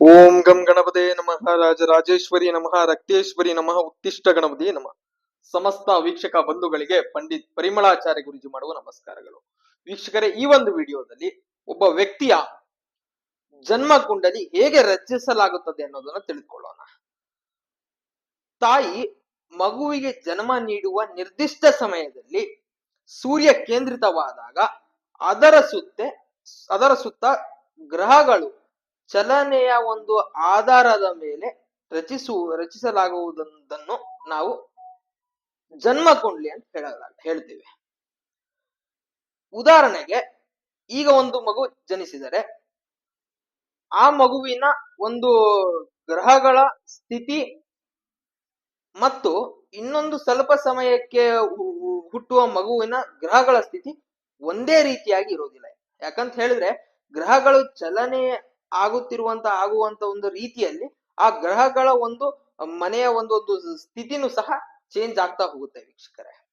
ಓಂ ಗಂ ಗಣಪತೆ ನಮಃ ರಾಜರಾಜೇಶ್ವರಿ ನಮಃ ರಕ್ತೇಶ್ವರಿ ನಮಃ ಉತ್ತಿಷ್ಟ ಗಣಪತಿ ನಮಃ. ಸಮಸ್ತ ವೀಕ್ಷಕ ಬಂಧುಗಳಿಗೆ ಪಂಡಿತ್ ಪರಿಮಳಾಚಾರ್ಯ ಗುರುಜಿ ಮಾಡುವ ನಮಸ್ಕಾರಗಳು. ವೀಕ್ಷಕರೇ, ಈ ಒಂದು ವಿಡಿಯೋದಲ್ಲಿ ಒಬ್ಬ ವ್ಯಕ್ತಿಯ ಜನ್ಮ ಕುಂಡಲಿ ಹೇಗೆ ರಚಿಸಲಾಗುತ್ತದೆ ಅನ್ನೋದನ್ನ ತಿಳಿದುಕೊಳ್ಳೋಣ. ತಾಯಿ ಮಗುವಿಗೆ ಜನ್ಮ ನೀಡುವ ನಿರ್ದಿಷ್ಟ ಸಮಯದಲ್ಲಿ ಸೂರ್ಯ ಕೇಂದ್ರಿತವಾದಾಗ ಅದರ ಸುತ್ತ ಗ್ರಹಗಳು ಚಲನೆಯ ಒಂದು ಆಧಾರದ ಮೇಲೆ ರಚಿಸಲಾಗುವುದನ್ನು ನಾವು ಜನ್ಮ ಕುಂಡ್ಲಿ ಅಂತ ಹೇಳ್ತೀವಿ. ಉದಾಹರಣೆಗೆ, ಈಗ ಒಂದು ಮಗು ಜನಿಸಿದರೆ ಆ ಮಗುವಿನ ಒಂದು ಗ್ರಹಗಳ ಸ್ಥಿತಿ ಮತ್ತು ಇನ್ನೊಂದು ಸ್ವಲ್ಪ ಸಮಯಕ್ಕೆ ಹುಟ್ಟುವ ಮಗುವಿನ ಗ್ರಹಗಳ ಸ್ಥಿತಿ ಒಂದೇ ರೀತಿಯಾಗಿ ಇರೋದಿಲ್ಲ. ಯಾಕಂತ ಹೇಳಿದ್ರೆ, ಗ್ರಹಗಳು ಚಲನೆ ಆಗುವಂತ ಒಂದು ರೀತಿಯಲ್ಲಿ ಆ ಗ್ರಹಗಳ ಒಂದು ಮನೆಯ ಒಂದು ಸ್ಥಿತಿನೂ ಸಹ ಚೇಂಜ್ ಆಗ್ತಾ ಹೋಗುತ್ತೆ ವೀಕ್ಷಕರೇ.